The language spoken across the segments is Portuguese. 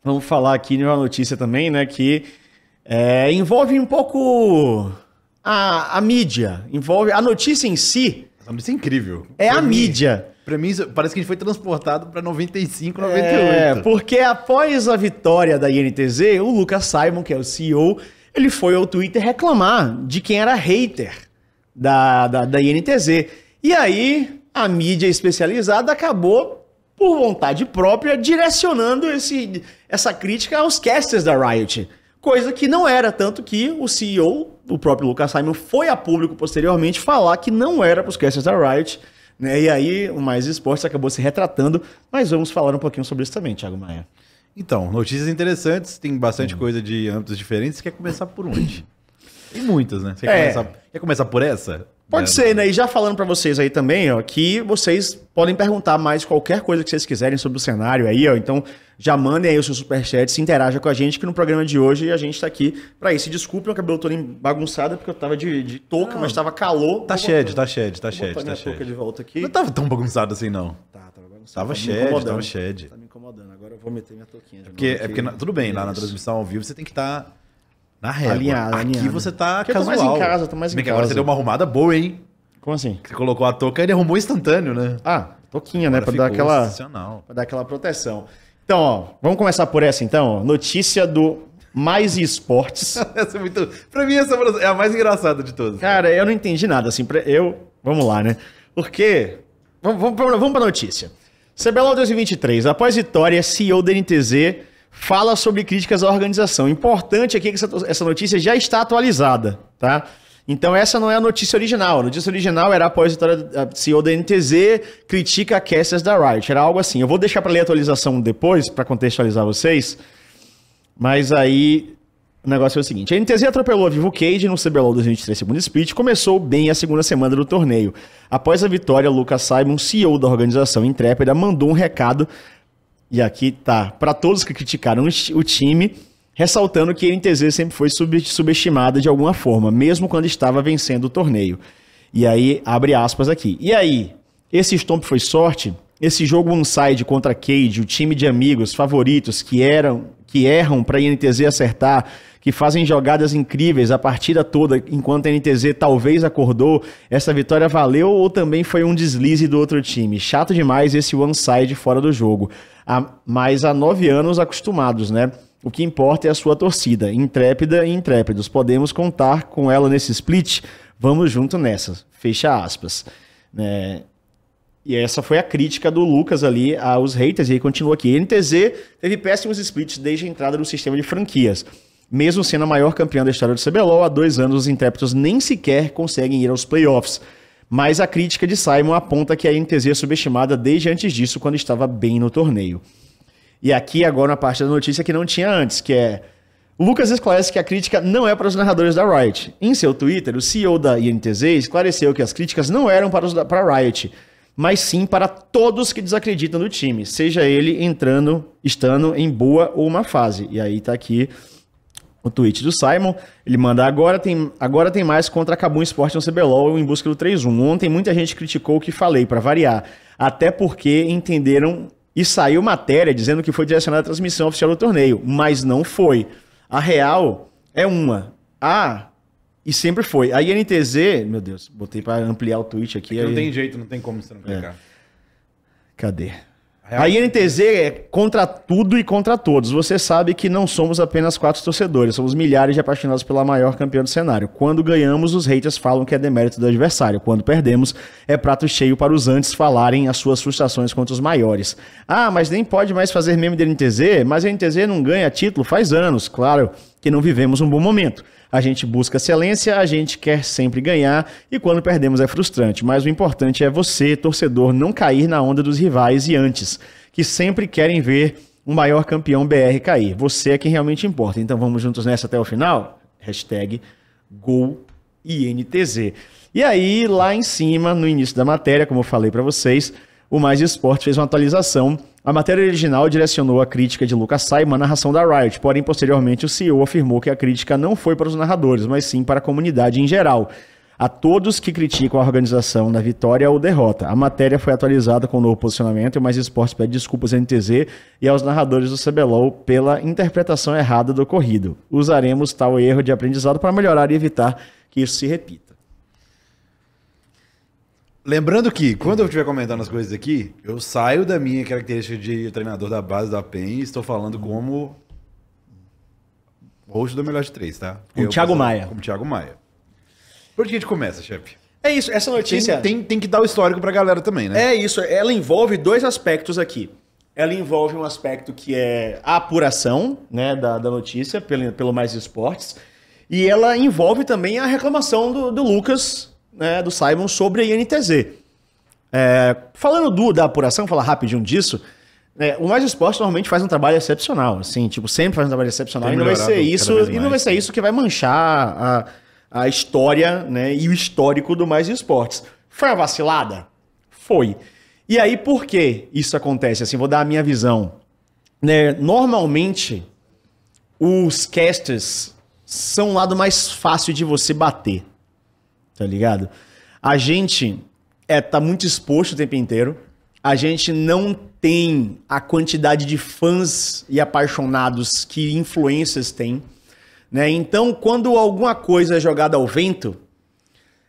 vamos falar aqui de uma notícia também, né, que envolve um pouco a mídia, envolve a notícia em si. Essa notícia é incrível. A mídia. Pra mim, parece que a gente foi transportado pra 95, 98. Porque após a vitória da INTZ, o Lucas Simon, que é o CEO, ele foi ao Twitter reclamar de quem era hater da INTZ. E aí, a mídia especializada acabou, por vontade própria, direcionando essa crítica aos casters da Riot. Coisa que não era, tanto que o CEO, o próprio Lucas Simon, foi a público posteriormente falar que não era para os casters da Riot, né? E aí o Mais Esportes acabou se retratando, mas vamos falar um pouquinho sobre isso também, Thiago Maia. Então, notícias interessantes, tem bastante coisa de âmbitos diferentes. Você quer começar por onde? Tem muitas, né? Você quer começar por essa? Pode ser, né? E já falando pra vocês aí também, ó, que vocês podem perguntar mais qualquer coisa que vocês quiserem sobre o cenário aí, ó. Então, já mandem aí o seu superchat, se interaja com a gente, que no programa de hoje a gente tá aqui pra isso. Desculpe o cabelo todo bagunçado, porque eu tava de touca, mas tava calor. Tá shed. Vou botar minha touca de volta aqui. Não tava tão bagunçado assim, não. Tava bagunçado. Tava shed. Tá me incomodando. Agora eu vou meter minha touquinha de Porque tudo bem, lá na transmissão ao vivo você tem que estar na régua. Alinhado. Aqui você tá porque casual. Eu tô mais em casa, Bem que agora você deu uma arrumada boa, hein? Como assim? Você colocou a touca e ele arrumou instantâneo, né? Touquinha, né? Pra dar aquela proteção. Então, ó, vamos começar por essa então. Ó. Notícia do Mais Esportes. Essa é muito... Pra mim, essa é a mais engraçada de todas. Cara, eu não entendi nada, assim. Vamos lá, né? Porque... Vamos pra notícia. CBLOL 2023. Após vitória, CEO da NTZ fala sobre críticas à organização. Importante aqui que essa notícia já está atualizada, tá? Então essa não é a notícia original. A notícia original era após a vitória da CEO da NTZ, critica a casters da Riot. Era algo assim. Eu vou deixar para ler a atualização depois, para contextualizar vocês. Mas aí o negócio é o seguinte. A NTZ atropelou a Vivo Cage no CBLOL 2023 segundo split. Começou bem a segunda semana do torneio. Após a vitória, Lucas Simon, CEO da organização Intrépida, mandou um recado. E aqui tá, para todos que criticaram o time, ressaltando que a NTZ sempre foi subestimada de alguma forma, mesmo quando estava vencendo o torneio. E aí, abre aspas aqui. E aí, esse stomp foi sorte? Esse jogo one-side contra a Cage, o time de amigos favoritos que erram para a NTZ acertar, que fazem jogadas incríveis a partida toda, enquanto a NTZ talvez acordou, essa vitória valeu ou também foi um deslize do outro time? Chato demais esse one-side fora do jogo. Mas há 9 anos acostumados, né? O que importa é a sua torcida, intrépida e intrépidos. Podemos contar com ela nesse split? Vamos junto nessa. Fecha aspas. E essa foi a crítica do Lucas ali aos haters, e aí continua aqui. A NTZ teve péssimos splits desde a entrada do sistema de franquias. Mesmo sendo a maior campeã da história do CBLOL, há 2 anos os intrépidos nem sequer conseguem ir aos playoffs. Mas a crítica de Simon aponta que a NTZ é subestimada desde antes disso, quando estava bem no torneio. E aqui agora na parte da notícia que não tinha antes, que é... O Lucas esclarece que a crítica não é para os narradores da Riot. Em seu Twitter, o CEO da INTZ esclareceu que as críticas não eram para a Riot, mas sim para todos que desacreditam do time, seja ele estando em boa ou má fase. E aí tá aqui o tweet do Simon, ele manda: agora tem mais contra a Kabum Sport no CBLOL em busca do 3-1. Ontem muita gente criticou o que falei, para variar, até porque entenderam e saiu matéria dizendo que foi direcionada à transmissão oficial do torneio, mas não foi. A real é uma. E sempre foi. A INTZ, meu Deus, botei para ampliar o tweet aqui. Não tem jeito, não tem como você não clicar. Cadê? A INTZ é contra tudo e contra todos. Você sabe que não somos apenas 4 torcedores, somos milhares de apaixonados pela maior campeã do cenário. Quando ganhamos, os haters falam que é demérito do adversário. Quando perdemos, é prato cheio para os antes falarem as suas frustrações contra os maiores. Mas nem pode mais fazer meme da NTZ, mas a NTZ não ganha título faz anos. Claro que não vivemos um bom momento. A gente busca excelência, a gente quer sempre ganhar e quando perdemos é frustrante. Mas o importante é você, torcedor, não cair na onda dos rivais e antes, que sempre querem ver o maior campeão BR cair. Você é quem realmente importa. Então vamos juntos nessa até o final? #GoINTZ. E aí, lá em cima, no início da matéria, como eu falei para vocês, o Mais Esporte fez uma atualização. A matéria original direcionou a crítica de Lucas Simon à narração da Riot, porém, posteriormente, o CEO afirmou que a crítica não foi para os narradores, mas sim para a comunidade em geral. a todos que criticam a organização da vitória ou derrota. A matéria foi atualizada com o novo posicionamento e o Mais Esportes pede desculpas à NTZ e aos narradores do CBLOL pela interpretação errada do ocorrido. Usaremos tal erro de aprendizado para melhorar e evitar que isso se repita. Lembrando que, quando eu estiver comentando as coisas aqui, eu saio da minha característica de treinador da base da PEN e estou falando como host do Melhor de 3, tá? Como Thiago Maia. Como Thiago Maia. Por que a gente começa, chefe? É isso, essa notícia... Tem que dar o histórico pra galera também, né? É isso, ela envolve dois aspectos aqui. Ela envolve um aspecto que é a apuração, né, da notícia pelo Mais Esportes, e ela envolve também a reclamação do Lucas... né, do Simon sobre a INTZ. Falando da apuração, falar rapidinho disso, o Mais Esportes normalmente faz um trabalho excepcional, assim, tipo, sempre faz um trabalho excepcional, e não vai ser isso que vai manchar a história, né, e o histórico do Mais Esportes. Foi uma vacilada? Foi. E aí, por que isso acontece? Assim, vou dar a minha visão. Né, normalmente, os casters são o lado mais fácil de você bater. Tá ligado? A gente tá muito exposto o tempo inteiro. A gente não tem a quantidade de fãs e apaixonados que influencers têm, né? Então, quando alguma coisa é jogada ao vento,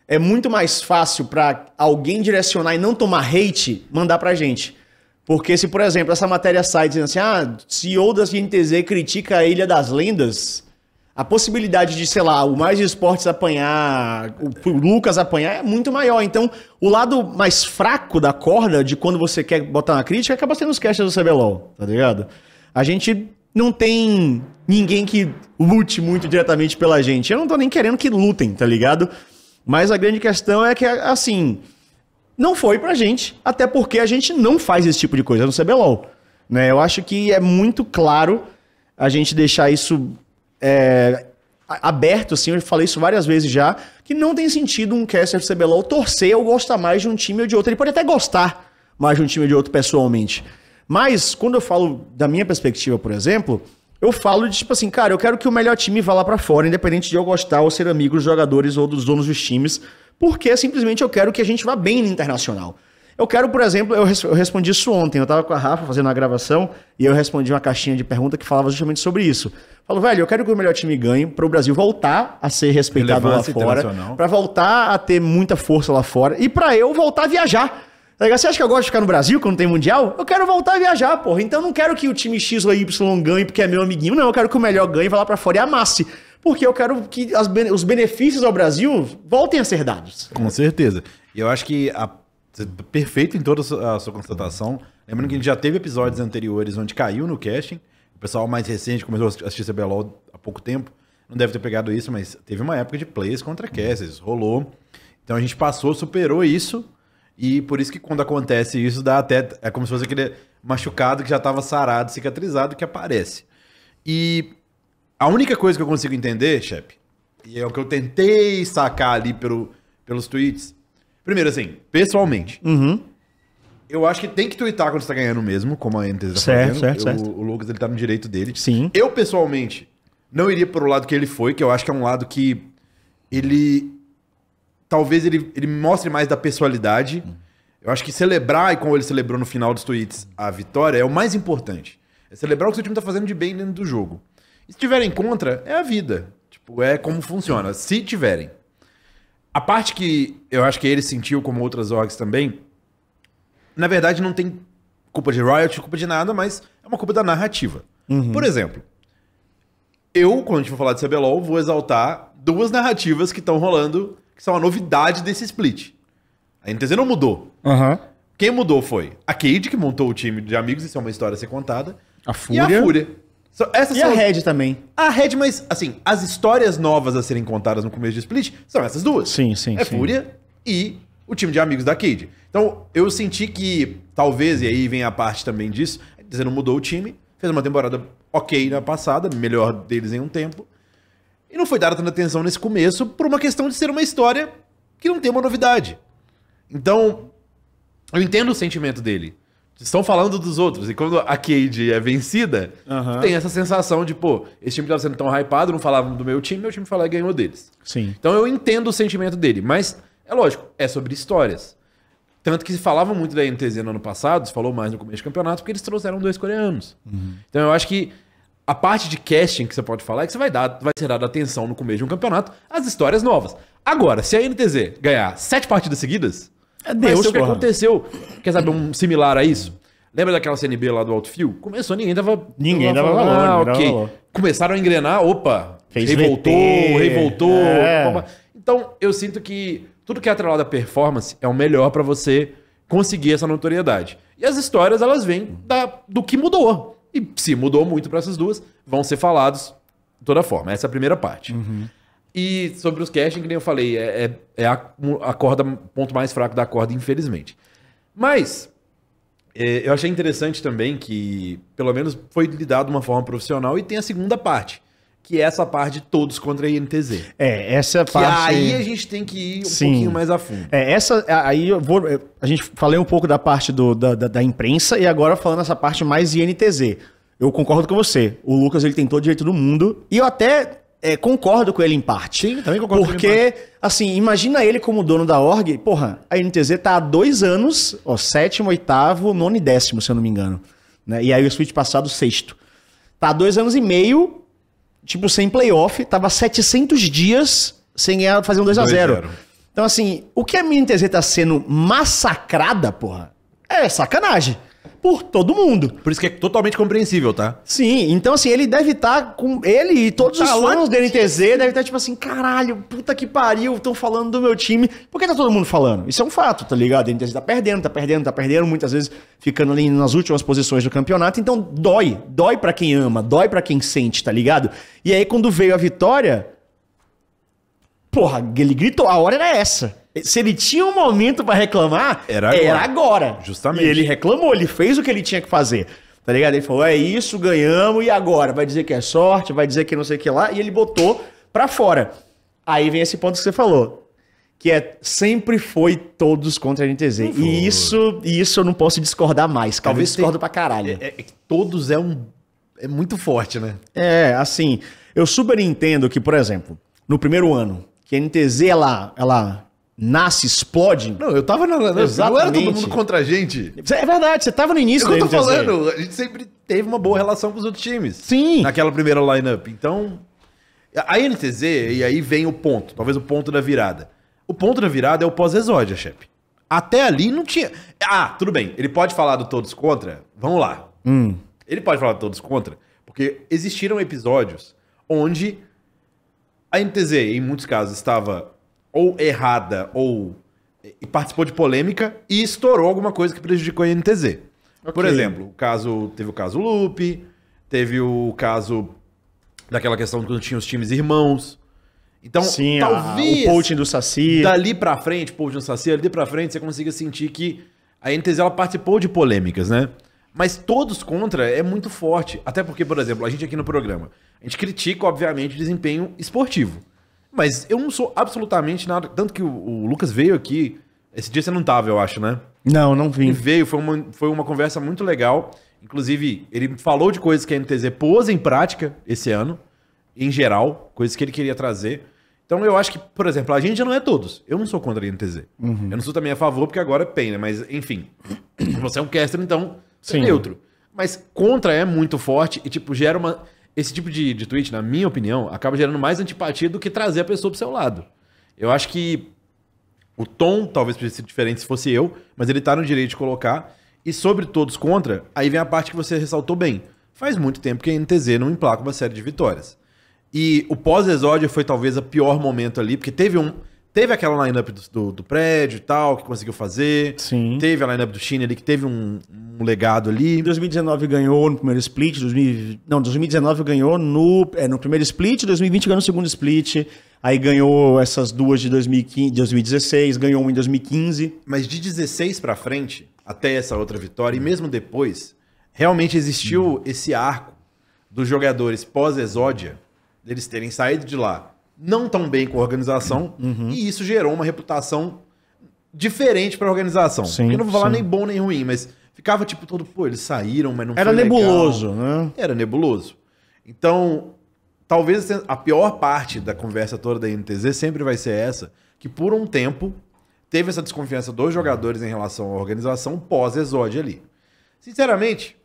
é muito mais fácil para alguém direcionar e não tomar hate, mandar pra gente. Porque se, por exemplo, essa matéria sai dizendo assim, CEO da INTZ critica a Ilha das Lendas... A possibilidade de, sei lá, o Mais Esportes apanhar, o Lucas apanhar é muito maior. Então, o lado mais fraco da corda de quando você quer botar uma crítica acaba sendo os casters do CBLOL, tá ligado? A gente não tem ninguém que lute muito diretamente pela gente. Eu não tô nem querendo que lutem, tá ligado? Mas a grande questão é que, assim, não foi pra gente, até porque a gente não faz esse tipo de coisa no CBLOL, né? Eu acho que é muito claro a gente deixar isso... aberto, assim, eu falei isso várias vezes já, que não tem sentido um caster do CBLOL torcer ou gostar mais de um time ou de outro. Ele pode até gostar mais de um time ou de outro pessoalmente. Mas, quando eu falo da minha perspectiva, por exemplo, eu falo de tipo assim, cara, eu quero que o melhor time vá lá pra fora, independente de eu gostar ou ser amigo dos jogadores ou dos donos dos times, porque simplesmente eu quero que a gente vá bem no internacional. Eu quero, por exemplo, eu respondi isso ontem, eu tava com a Rafa fazendo uma gravação e eu respondi uma caixinha de pergunta que falava justamente sobre isso. Falo, velho, eu quero que o melhor time ganhe para o Brasil voltar a ser respeitado lá fora, para voltar a ter muita força lá fora e para eu voltar a viajar. Você acha que eu gosto de ficar no Brasil quando tem Mundial? Eu quero voltar a viajar, porra. Então eu não quero que o time X ou Y ganhe porque é meu amiguinho, não. Eu quero que o melhor ganhe e vá lá para fora e amasse. Porque eu quero que os benefícios ao Brasil voltem a ser dados. Com certeza. E eu acho que perfeito em toda a sua constatação. Lembrando que a gente já teve episódios anteriores onde caiu no casting. O pessoal mais recente começou a assistir CBLOL há pouco tempo. Não deve ter pegado isso, mas teve uma época de players contra casters. Rolou. Então a gente passou, superou isso. E por isso que quando acontece isso, dá até... É como se fosse aquele machucado que já estava sarado, cicatrizado, que aparece. E a única coisa que eu consigo entender, chefe, e é o que eu tentei sacar ali pelos tweets... Primeiro, assim, pessoalmente, eu acho que tem que twittar quando você tá ganhando mesmo, como a NTZ tá fazendo. Certo. O Lucas, ele tá no direito dele. Sim. Eu, pessoalmente, não iria pro lado que ele foi, que eu acho que é um lado que ele... Talvez ele mostre mais da pessoalidade. Eu acho que celebrar, e como ele celebrou no final dos tweets, a vitória, é o mais importante. É celebrar o que o seu time tá fazendo de bem dentro do jogo. E se tiverem contra, é a vida. Tipo, é como funciona. Se tiverem. A parte que eu acho que ele sentiu, como outras orgs também, na verdade não tem culpa de Riot, culpa de nada, mas é uma culpa da narrativa. Por exemplo, quando a gente for falar de CBLOL, vou exaltar duas narrativas que estão rolando, que são a novidade desse split. A NTZ não mudou. Quem mudou foi a Cade, que montou o time de amigos, isso é uma história a ser contada. A Fúria. E a Fúria. A Red também. A Red, mas, assim, as histórias novas a serem contadas no começo de Split são essas duas. Sim. Fúria e o time de amigos da Cade. Então, eu senti que, talvez, e aí vem a parte também disso, a NTZ não mudou o time, fez uma temporada ok na passada, melhor deles em um tempo, e não foi dada tanta atenção nesse começo por uma questão de ser uma história que não tem uma novidade. Então, eu entendo o sentimento dele. estão falando dos outros. E quando a Cade é vencida, tem essa sensação de, pô, esse time que tava sendo tão hypado, não falavam do meu time foi lá e ganhou deles. Sim. Então eu entendo o sentimento dele, mas é lógico, é sobre histórias. Tanto que se falava muito da NTZ no ano passado, se falou mais no começo do campeonato, porque eles trouxeram 2 coreanos. Então eu acho que a parte de casting que você pode falar é que vai ser dada atenção no começo de um campeonato às histórias novas. Agora, se a NTZ ganhar 7 partidas seguidas, Deus, vai ser o que porra. aconteceu. Quer saber um similar a isso? Lembra daquela CNB lá do Outfield? Começou, ninguém dava valor. Ninguém dava valor. Começaram a engrenar, opa, Fez rei VT, voltou. é. Opa. Então, eu sinto que tudo que é atrelado à performance é o melhor pra você conseguir essa notoriedade. E as histórias, elas vêm do que mudou. E se mudou muito pra essas duas, vão ser falados de toda forma. Essa é a primeira parte. E sobre os casting, que nem eu falei, é a corda, ponto mais fraco da corda, infelizmente. Mas eu achei interessante também que, pelo menos, foi lidado de uma forma profissional e tem a segunda parte, que é essa parte de todos contra a INTZ. Essa Que parte... aí a gente tem que ir um pouquinho mais a fundo. Aí a gente falei um pouco da parte da imprensa e agora falando essa parte mais INTZ. Eu concordo com você. O Lucas, ele tem todo o direito do mundo e eu até concordo com ele em parte. Sim, também concordo com ele em Porque, assim, imagina ele como dono da org. Porra, a NTZ tá há 2 anos, 7º, 8º, 9º e 10º, se eu não me engano. Né? E aí o split passado, 6º. Tá há 2 anos e meio, tipo, sem playoff. Tava 700 dias sem ganhar, fazer um 2-0. Então, assim, o que a NTZ tá sendo massacrada, porra, é sacanagem. Por todo mundo. Por isso que é totalmente compreensível, tá? Sim, então assim, ele deve estar com... Ele e todos os fãs da NTZ devem estar tipo assim, caralho, puta que pariu, estão falando do meu time. Por que tá todo mundo falando? Isso é um fato, tá ligado? A NTZ tá perdendo, muitas vezes ficando ali nas últimas posições do campeonato. Então dói pra quem ama, dói pra quem sente, tá ligado? E aí quando veio a vitória, porra, ele gritou, a hora era essa. Se ele tinha um momento pra reclamar, era agora. Justamente. E ele reclamou, ele fez o que ele tinha que fazer. Tá ligado? Ele falou, é isso, ganhamos, e agora? Vai dizer que é sorte, vai dizer que não sei o que lá, e ele botou pra fora. Aí vem esse ponto que você falou, que sempre foi todos contra a NTZ. E isso eu não posso discordar mais, cara. Talvez eu discordo pra caralho. Todos é muito forte, né? Assim, eu super entendo que, por exemplo, no primeiro ano, que a NTZ, ela nasce, explode. Não, eu tava não era todo mundo contra a gente. É verdade, você tava no início da NTZ. Eu tô falando, a gente sempre teve uma boa relação com os outros times. Sim. Naquela primeira lineup. Então, a NTZ, e aí vem o ponto, talvez o ponto da virada. O ponto da virada é o pós-exódia, chefe. Até ali não tinha... tudo bem, ele pode falar do todos contra? Vamos lá. Ele pode falar do todos contra, porque existiram episódios onde a NTZ, em muitos casos, estava ou errada ou participou de polêmica e estourou alguma coisa que prejudicou a NTZ. Okay. Por exemplo, teve o caso Loop, teve o caso daquela questão quando tinha os times irmãos. Então, sim, talvez o coaching do Saci. Dali pra frente, coaching do Saci, ali pra frente, você consiga sentir que a NTZ ela participou de polêmicas, né? Mas todos contra é muito forte. Até porque, por exemplo, a gente aqui no programa, a gente critica, obviamente, o desempenho esportivo. Mas eu não sou absolutamente nada. Tanto que o Lucas veio aqui. Esse dia você não tava, eu acho, né? Não vim. Ele veio, foi uma conversa muito legal. Inclusive, ele falou de coisas que a NTZ pôs em prática esse ano, em geral, coisas que ele queria trazer. Então eu acho que, por exemplo, a gente já não é todos. Eu não sou contra a NTZ. Eu não sou também a favor, porque agora é PEN, né? Mas, enfim. Você é um caster, então você é neutro. Mas contra é muito forte e, tipo, gera uma... Esse tipo de tweet, na minha opinião, acaba gerando mais antipatia do que trazer a pessoa pro seu lado. Eu acho que o tom talvez poderia ser diferente se fosse eu, mas ele tá no direito de colocar. E sobre todos contra, aí vem a parte que você ressaltou bem. Faz muito tempo que a NTZ não emplaca uma série de vitórias. E o pós-exódio foi talvez o pior momento ali, porque teve aquela lineup do prédio e tal, que conseguiu fazer. Sim. Teve a lineup do China ali, que teve um legado ali. Em 2019 ganhou no primeiro split. 2019 ganhou no primeiro split, 2020 ganhou no segundo split. Aí ganhou essas duas de 2016, ganhou uma em 2015. Mas de 16 pra frente, até essa outra vitória, e mesmo depois, realmente existiu esse arco dos jogadores pós-exódia, deles terem saído de lá não tão bem com a organização, e isso gerou uma reputação diferente para a organização. Sim, eu não vou falar nem bom nem ruim, mas ficava tipo todo, pô, eles saíram, mas não Era foi nebuloso, legal. né? Era nebuloso. Então, talvez a pior parte da conversa toda da NTZ sempre vai ser essa, que por um tempo teve essa desconfiança dos jogadores em relação à organização pós-Exódia ali. Sinceramente,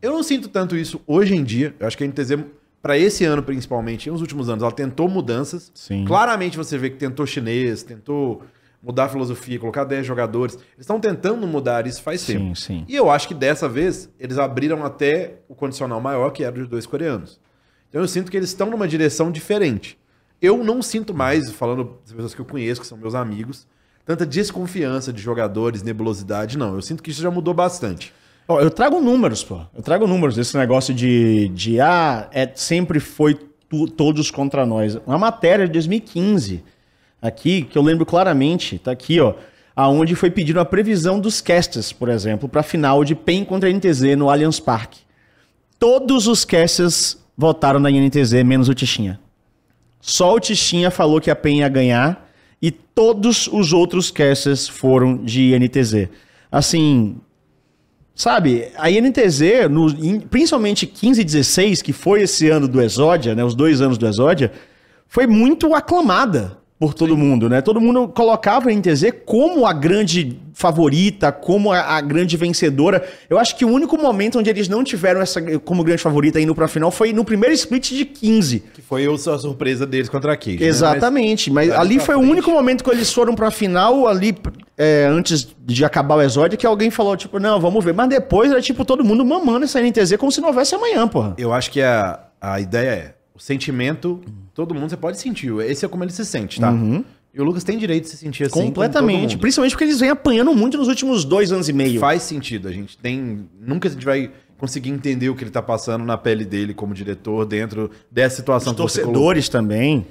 eu não sinto tanto isso hoje em dia. Eu acho que a NTZ, para esse ano principalmente, nos últimos anos, ela tentou mudanças. Sim. Claramente você vê que tentou chinês, tentou mudar a filosofia, colocar 10 jogadores. Eles estão tentando mudar isso faz tempo. Sim. E eu acho que dessa vez eles abriram até o condicional maior, que era dos 2 coreanos. Então eu sinto que eles estão numa direção diferente. Eu não sinto mais, falando das pessoas que eu conheço, que são meus amigos, tanta desconfiança de jogadores, nebulosidade, não. Eu sinto que isso já mudou bastante. Ó, eu trago números, pô. Eu trago números desse negócio sempre foi todos contra nós. Uma matéria de 2015, aqui, que eu lembro claramente, tá aqui, ó, aonde foi pedido a previsão dos casters, por exemplo, para a final de PEN contra a NTZ no Allianz Parque. Todos os casters votaram na NTZ, menos o Tichinha. Só o Tichinha falou que a PEN ia ganhar e todos os outros casters foram de NTZ. Assim, sabe, a INTZ, principalmente 15 e 16, que foi esse ano do Exódia, né, os 2 anos do Exódia, foi muito aclamada por todo mundo, né? Todo mundo colocava a INTZ como a grande favorita, como a grande vencedora. Eu acho que o único momento onde eles não tiveram essa como grande favorita indo pra final foi no primeiro split de 15. Que foi a surpresa deles contra a Cage. Exatamente, né? Mas ali foi o único momento que eles foram pra final, ali antes de acabar o Exódia, que alguém falou, tipo, não, vamos ver. Mas depois era tipo todo mundo mamando essa NTZ como se não houvesse amanhã, porra. Eu acho que a ideia é, o sentimento, todo mundo você pode sentir. Esse é como ele se sente, tá? Uhum. E o Lucas tem direito de se sentir assim. Completamente. Principalmente porque eles vêm apanhando muito nos últimos 2 anos e meio. Faz sentido. A gente tem. Nunca a gente vai conseguir entender o que ele tá passando na pele dele como diretor dentro dessa situação. Os torcedores também.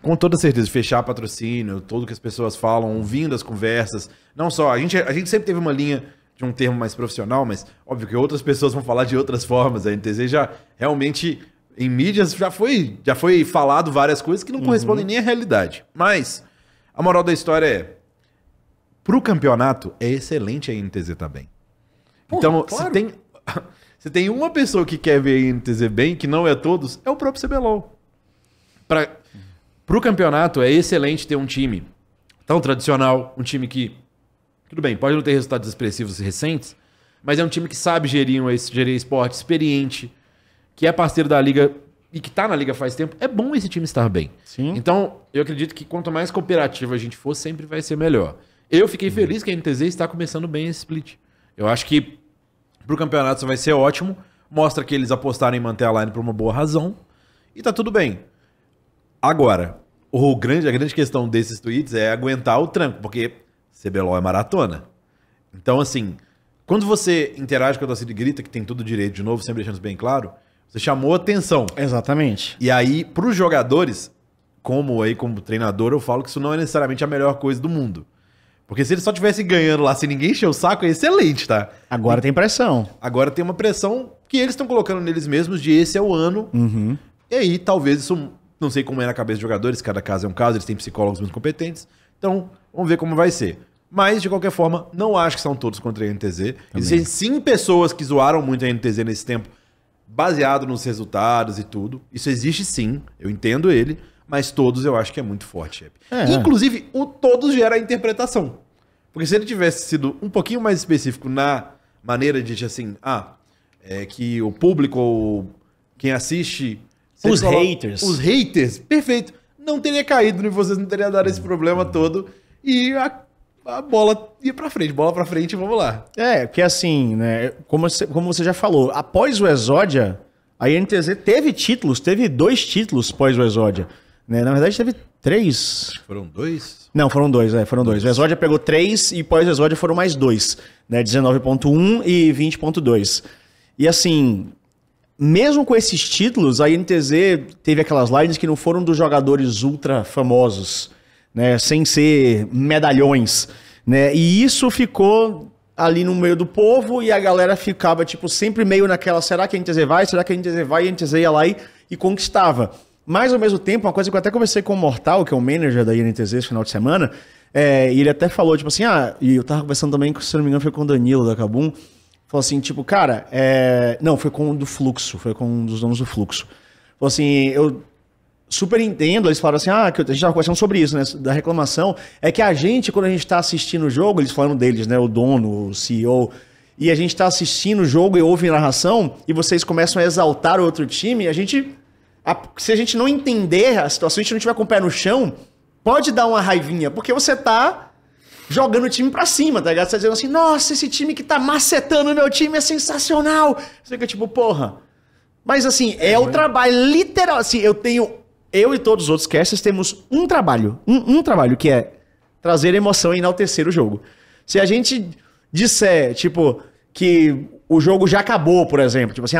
Com toda certeza, fechar patrocínio, tudo que as pessoas falam, ouvindo as conversas. Não só. A gente sempre teve uma linha de um termo mais profissional, mas óbvio que outras pessoas vão falar de outras formas. A NTZ já realmente. Em mídias já foi falado várias coisas que não correspondem nem à realidade. Mas a moral da história é, pro campeonato, é excelente a INTZ tá bem. Então, claro. se tem uma pessoa que quer ver a INTZ bem, que não é todos, é o próprio CBLOL. Pro campeonato, é excelente ter um time tão tradicional, um time que, tudo bem, pode não ter resultados expressivos recentes, mas é um time que sabe gerir esporte, experiente, que é parceiro da liga e que tá na liga faz tempo, é bom esse time estar bem. Sim. Então, eu acredito que quanto mais cooperativa a gente for, sempre vai ser melhor. Eu fiquei feliz que a NTZ está começando bem esse split. Eu acho que pro campeonato isso vai ser ótimo, mostra que eles apostaram em manter a line por uma boa razão, e tá tudo bem. Agora, a grande questão desses tweets é aguentar o tranco, porque CBLOL é maratona. Então, assim, quando você interage com a torcida e grita, que tem tudo direito, de novo, sempre deixando isso bem claro, você chamou atenção. Exatamente. E aí, pros jogadores, como treinador, eu falo que isso não é necessariamente a melhor coisa do mundo. Porque se eles só estivessem ganhando lá sem ninguém encher o saco, é excelente, tá? Agora tem pressão. Agora tem uma pressão que eles estão colocando neles mesmos de esse é o ano. Uhum. E aí, talvez isso... Não sei como é na cabeça dos jogadores, cada caso é um caso, eles têm psicólogos muito competentes. Então, vamos ver como vai ser. Mas, de qualquer forma, não acho que são todos contra a NTZ. Existem sim pessoas que zoaram muito a NTZ nesse tempo, baseado nos resultados e tudo. Isso existe sim, eu entendo ele, mas todos eu acho que é muito forte, chefe. Inclusive, o todos gera a interpretação. Porque se ele tivesse sido um pouquinho mais específico na maneira de, assim, que o público ou quem assiste... Os haters. Os haters, perfeito. Não teria caído em vocês, não teria dado esse problema todo. E a bola ia pra frente, vamos lá. Porque assim, né, como você já falou, após o Exódia, a INTZ teve 2 títulos pós o Exódia. Né? Na verdade, teve 3. Foram 2? Não, foram 2, foram 2. O Exódia pegou 3 e pós o Exódia foram mais 2. Né? 19.1 e 20.2. E assim... Mesmo com esses títulos, a INTZ teve aquelas lines que não foram dos jogadores ultra famosos, né, sem ser medalhões, né, e isso ficou ali no meio do povo e a galera ficava tipo sempre meio naquela, será que a INTZ vai? Será que a INTZ vai? E a INTZ ia lá e conquistava. Mas ao mesmo tempo, uma coisa que eu até conversei com o Mortal, que é o manager da INTZ esse final de semana, e ele até falou tipo assim, e eu tava conversando também, se não me engano foi com o Danilo da Kabum, Falou assim, tipo, cara, não, foi com um do Fluxo, foi com um dos donos do Fluxo. Falou assim, eu super entendo, eles falaram assim, que a gente tava conversando sobre isso, né, da reclamação, é que a gente, quando a gente tá assistindo o jogo, eles falaram deles, né, o dono, o CEO, e a gente tá assistindo o jogo e ouve narração, e vocês começam a exaltar o outro time, se a gente não entender a situação, se a gente não tiver com o pé no chão, pode dar uma raivinha, porque você tá jogando o time pra cima, tá ligado? Você tá dizendo assim, nossa, esse time que tá macetando o meu time é sensacional. Você fica tipo, porra. Mas assim, o trabalho literal, assim, eu e todos os outros casters temos um trabalho, um trabalho que é trazer emoção e enaltecer o jogo. Se a gente disser, tipo, que o jogo já acabou, por exemplo, tipo assim,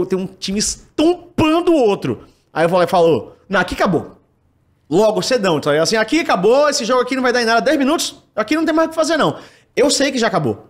tem um time estompando o outro. Aí eu vou lá e falo, não, aqui acabou. Logo, cedão, então, assim, aqui acabou, esse jogo aqui não vai dar em nada, 10 minutos, aqui não tem mais o que fazer não. Eu sei que já acabou.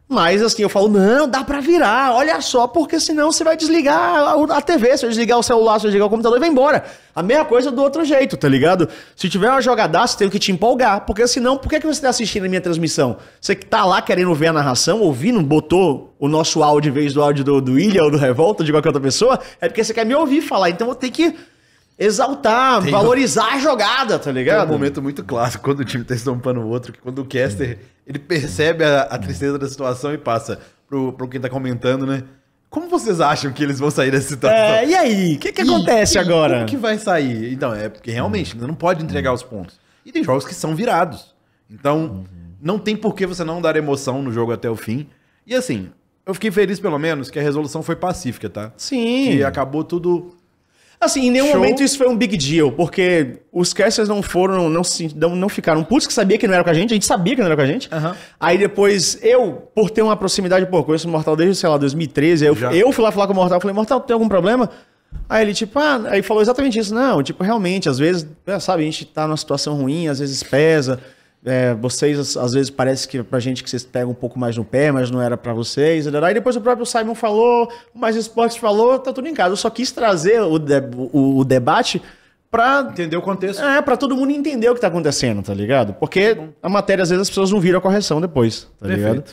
Mas assim, eu falo, não, dá pra virar, olha só, porque senão você vai desligar a TV, você vai desligar o celular, você vai desligar o computador e vai embora. A mesma coisa do outro jeito, tá ligado? Se tiver uma jogadaça, tem que te empolgar, porque senão, por que você tá assistindo a minha transmissão? Você que tá lá querendo ver a narração, ouvindo, botou o nosso áudio em vez do áudio do William ou do Revolta, de qualquer outra pessoa, é porque você quer me ouvir falar, então eu tenho que exaltar, valorizar a jogada, tá ligado? Tem um momento muito clássico quando o time tá estompando o outro, que quando o caster, ele percebe a tristeza da situação e passa pro quem tá comentando, né? Como vocês acham que eles vão sair dessa situação? E aí? O que acontece agora? Como que vai sair? Então, é porque realmente não pode entregar os pontos. E tem jogos que são virados. Então, não tem por que você não dar emoção no jogo até o fim. E assim, eu fiquei feliz pelo menos que a resolução foi pacífica, tá? Sim. Que acabou tudo... Assim, em nenhum momento isso foi um big deal, porque os casters não ficaram putos, que sabia que não era com a gente sabia que não era com a gente. Uhum. Aí depois, por ter uma proximidade, conheço o Mortal desde, sei lá, 2013, eu fui lá falar com o Mortal, falei, Mortal, tem algum problema? Aí ele, tipo, aí falou exatamente isso. Não, tipo, realmente, às vezes, sabe, a gente tá numa situação ruim, às vezes pesa. Vocês, às vezes, parece que pra gente que vocês pegam um pouco mais no pé, mas não era pra vocês. Aí depois o próprio Simon falou, o Mais Esportes falou, tá tudo em casa. Eu só quis trazer o debate pra... entender o contexto. Pra todo mundo entender o que tá acontecendo, tá ligado? Porque a matéria, às vezes, as pessoas não viram a correção depois, tá ligado?